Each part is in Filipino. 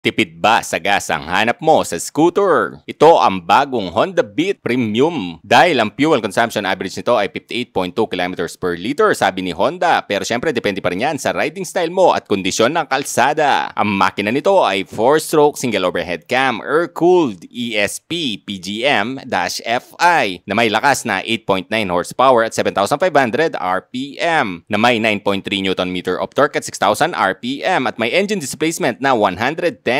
Tipid ba sa gas ang hanap mo sa scooter? Ito ang bagong Honda Beat Premium. Dahil ang fuel consumption average nito ay 58.2 kilometers per liter, sabi ni Honda. Pero syempre, depende pa rin yan sa riding style mo at kondisyon ng kalsada. Ang makina nito ay 4-stroke single overhead cam, air-cooled ESP PGM-FI na may lakas na 8.9 horsepower at 7,500 RPM, na may 9.3 Nm of torque at 6,000 RPM at may engine displacement na 110cc.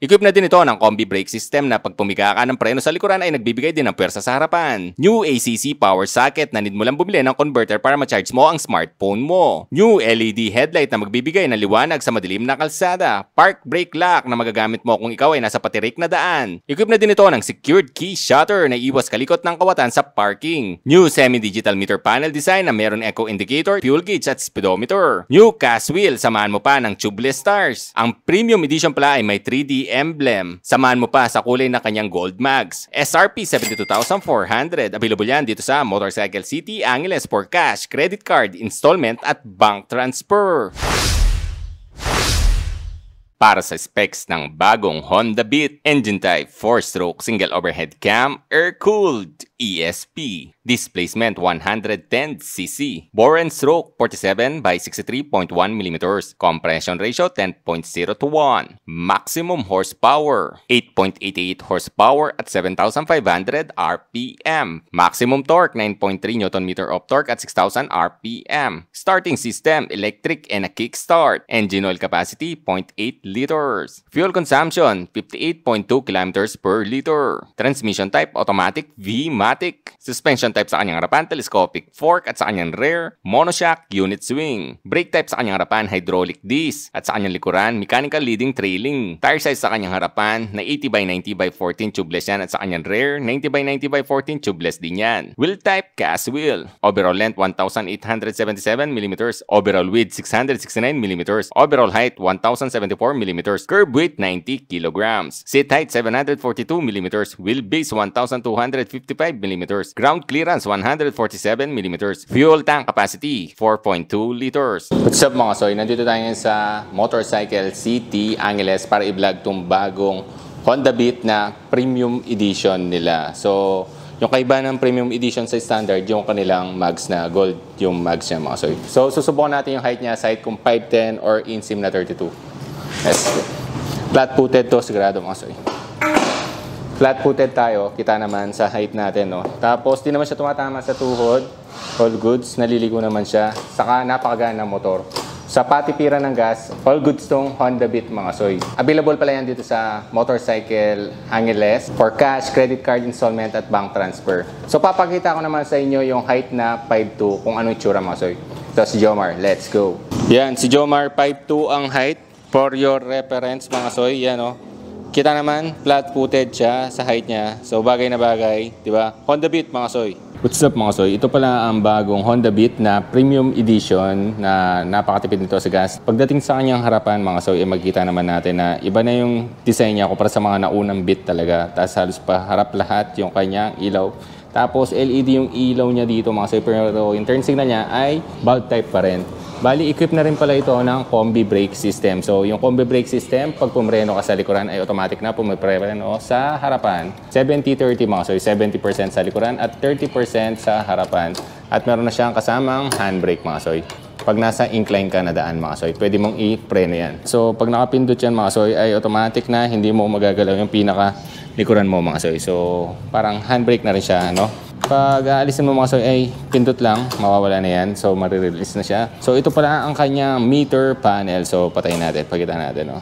Equip na din ito ng combi brake system na pag pumiga ka ng preno sa likuran ay nagbibigay din ng pwersa sa harapan. New ACC power socket na need mo lang bumili ng converter para ma-charge mo ang smartphone mo. New LED headlight na magbibigay ng liwanag sa madilim na kalsada. Park brake lock na magagamit mo kung ikaw ay nasa patirik na daan. Equip na din ito ng secured key shutter na iwas kalikot ng kawatan sa parking. New semi-digital meter panel design na meron echo indicator, fuel gauge at speedometer. New cast wheel, samahan mo pa ng tubeless stars. Ang premium edition pala ay may 3D emblem. Samahan mo pa sa kulay na kanyang gold mags. SRP 72,400. Available yan dito sa Motorcycle City, Angeles for cash, credit card, installment at bank transfer. Para sa specs ng bagong Honda Beat, engine type 4-stroke single overhead cam, air-cooled ESP. Displacement 110cc. Bore and stroke 47 by 63.1 mm. Compression ratio 10.0 to 1. Maximum horsepower 8.88 horsepower at 7,500 RPM. Maximum torque 9.3 Nm of torque at 6,000 RPM. Starting system electric and a kickstart. Engine oil capacity 0.8 liters. Fuel consumption 58.2 kilometers per liter. Transmission type automatic V-matic. Suspension type sa kanyang harapan, telescopic fork, at sa kanyang rear, monoshock unit swing. Brake type sa kanyang harapan, hydraulic disc, at sa kanyang likuran, mechanical leading trailing. Tire size sa kanyang harapan, na 80 by 90 by 14 tubeless yan, at sa kanyang rear, 90 by 90 by 14 tubeless din yan. Wheel type, cast wheel. Overall length, 1,877 mm. Overall width, 669 mm. Overall height, 1,074 mm. Curb weight, 90 kg. Seat height, 742 mm. Wheelbase, 1,255 mm. Ground clearance 147 mm. Fuel tank capacity 4.2 liters. What's up mga soy? Nandito tayo ngayon sa Motorcycle City, Angeles para i-vlog tong bagong Honda Beat na premium edition nila. So, yung kaiba ng premium edition sa standard, yung kanilang mags na gold, yung mags niya mga soy. So, susubukan natin yung height niya sa height kung 5'10 or insim na 32. Yes. Flat-footed to, sigurado mga soy. Flat-footed tayo, kita naman sa height natin, no? Tapos, di naman siya tumatama sa tuhod. All goods, naliligo naman siya. Saka, napakagaan ng motor. Sa patipiran ng gas, all goods tong Honda Beat, mga soy. Available pala yan dito sa Motorcycle Angeles for cash, credit card installment at bank transfer. So, papakita ko naman sa inyo yung height na 5'2", kung anong itsura, mga soy. So, si Jomar, let's go. Yan, si Jomar, 5'2" ang height. For your reference, mga soy, yan, no? Kita naman, flat-footed siya sa height niya. So, bagay na bagay, di ba? Honda Beat, mga soy. What's up, mga soy? Ito pala ang bagong Honda Beat na premium edition na napakatipid nito sa gas. Pagdating sa kanyang harapan, mga soy, makikita naman natin na iba na yung design niya kumpara sa mga naunang Beat talaga. Tapos halos pa harap lahat yung kanyang ilaw. Tapos LED yung ilaw niya dito, mga soy. Pero yung turn signal niya ay bulb type pa rin. Bali, equip na rin pala ito ng combi brake system. So, yung combi brake system, pag pumreno ka sa likuran, ay automatic na pumipreno sa harapan. 70-30 mga soy, 70% sa likuran at 30% sa harapan. At meron na siyang kasamang handbrake mga soy. Pag nasa incline ka na daan mga soy, pwede mong i-preno yan. So, pag nakapindot yan mga soy, ay automatic na, hindi mo magagalaw yung pinaka likuran mo mga soy. So, parang handbrake na rin siya, no? Pag aalisin mo mga soy ay pindot lang, mawawala na yan. So, marirelease na siya. So, ito pala ang kanyang meter panel. So, patayin natin. Pagkita natin, no?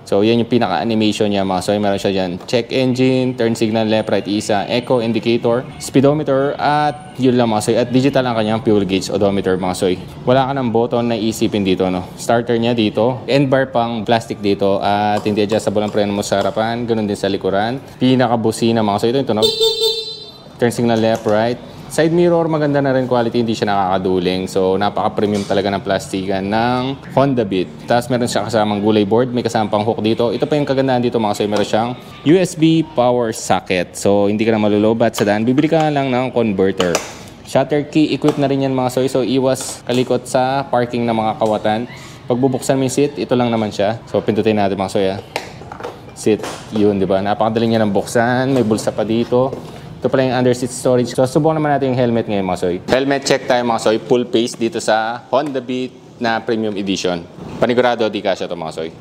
So, yan yung pinaka-animation niya mga soy. Meron siya dyan. Check engine, turn signal, left, right, isa, echo indicator, speedometer, at yun lang mga soy. At digital ang kanyang fuel gauge, odometer mga soy. Wala ka ng button na isipin dito, no? Starter niya dito. End bar pang plastic dito. At hindi adjustable ang preno mo sa harapan. Ganun din sa likuran. Pinaka-busina mga soy. Ito yung tunog. Turn signal left, right. Side mirror, maganda na rin quality, hindi siya nakakaduling. So, napaka-premium talaga ng plastikan ng Honda Beat. Tapos, meron siya kasamang gulay board. May kasamang pang hook dito. Ito pa yung kagandahan dito mga soy. Meron siyang USB power socket. So, hindi ka na malulobat sa daan. Bibili ka lang ng converter. Shutter key, equip na rin yan mga soy. So, iwas kalikot sa parking ng mga kawatan. Pag bubuksan mo yung seat, ito lang naman siya. So, pindutin natin mga soy. Seat, yun, di ba? Napakadali niya ng buksan. May bulsa pa dito. Ito pala yung under seat storage. So, subukan naman natin yung helmet ngayon mga soy. Helmet check tayo mga soy. Full face dito sa Honda Beat na Premium Edition. Panigurado, di kasya ito mga soy.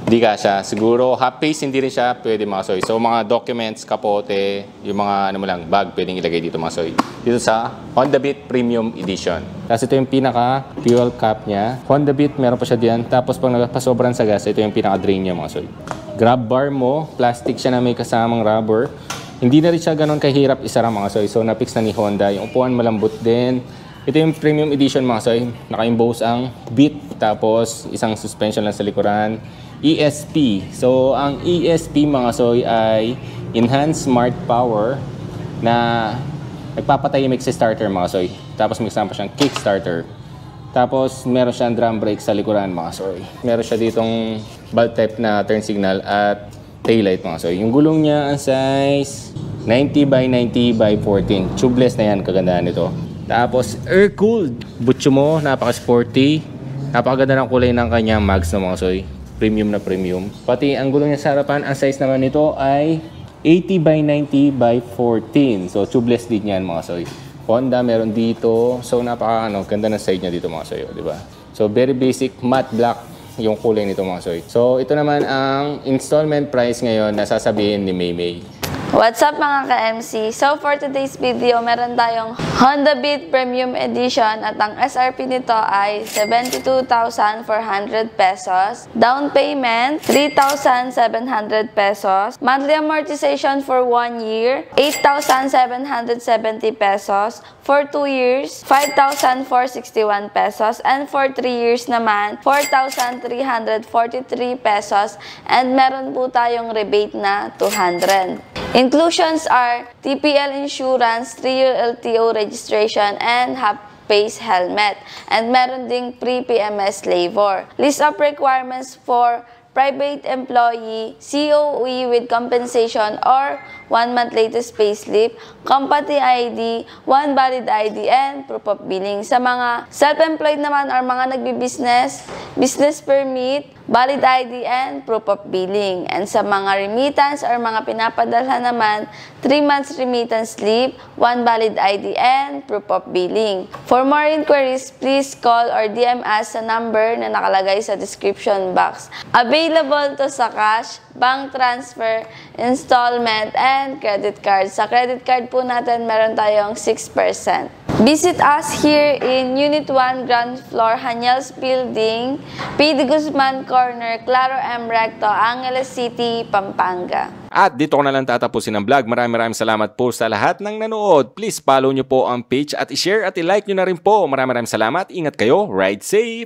Di kasya. Siguro, half face, hindi rin siya pwede mga soy. So, mga documents, kapote, yung mga ano mo lang, bag, pwedeng ilagay dito mga soy. Dito sa Honda Beat Premium Edition. Tapos ito yung pinaka-fuel cap niya. Honda Beat, meron pa siya diyan. Tapos pag nagpasobran sa gas, ito yung pinaka-drain niya mga soy. Grab bar mo, plastic siya na may kasamang rubber. Hindi na rin siya ganun kahirap isara mga soy. So, na-fix na ni Honda. Yung upuan malambot din. Ito yung Premium Edition mga soy. Naka-impose ang Beat. Tapos, isang suspension lang sa likuran. ESP. So, ang ESP mga soy ay Enhanced Smart Power na nagpapatahimik sa starter mga soy. Tapos may kasama siyang kickstarter. Tapos meron siyang drum brake sa likuran mga soy. Meron siya ditong valve type na turn signal at taillight mga soy. Yung gulong niya ang size 90 by 90 by 14. Tubeless na yan, kagandahan nito. Tapos air-cooled. Butso mo, napaka-sporty. Napakaganda ng kulay ng kanyang mags na mga soy. Premium na premium. Pati ang gulong niya sa harapan, ang size naman nito ay 80 by 90 by 14. So, tubeless din yan mga soy. Honda meron dito. So, ganda ng side niya dito mga soy, di ba? So, very basic matte black yung kulay nito mga soy. So, ito naman ang installment price ngayon na sasabihin ni Maymay. What's up mga ka-MC? So for today's video, meron tayong Honda Beat Premium Edition at ang SRP nito ay 72,400 pesos. Down payment, 3,700 pesos. Monthly amortization for 1 year, 8,770 pesos. For 2 years, 5,461 pesos. And for 3 years naman, 4,343 pesos. And meron po tayong rebate na 200. Inclusions are TPL insurance, 3-year LTO registration, and half-face helmet. And meron ding pre-PMS labor. List of requirements for private employee, COE with compensation or 1 month latest payslip, company ID, 1 valid ID, and proof of billing. Sa mga self-employed naman or mga nagbi-business, business permit, valid ID, and proof of billing. And sa mga remittance or mga pinapadala naman, 3 months remittance slip, 1 valid ID, and proof of billing. For more inquiries, please call or DM us sa number na nakalagay sa description box. Available to sa cash, bank transfer, installment, and credit card. Sa credit card po natin, meron tayong 6%. Visit us here in Unit 1, Ground Floor, Hanyels Building, P. de Guzman Corner, Claro M. Recto, Angeles City, Pampanga. At dito ko na lang tatapusin ang vlog. Maraming salamat po sa lahat ng nanood. Please follow nyo po ang page at i-share at i-like nyo na rin po. Maraming salamat. Ingat kayo. Ride safe!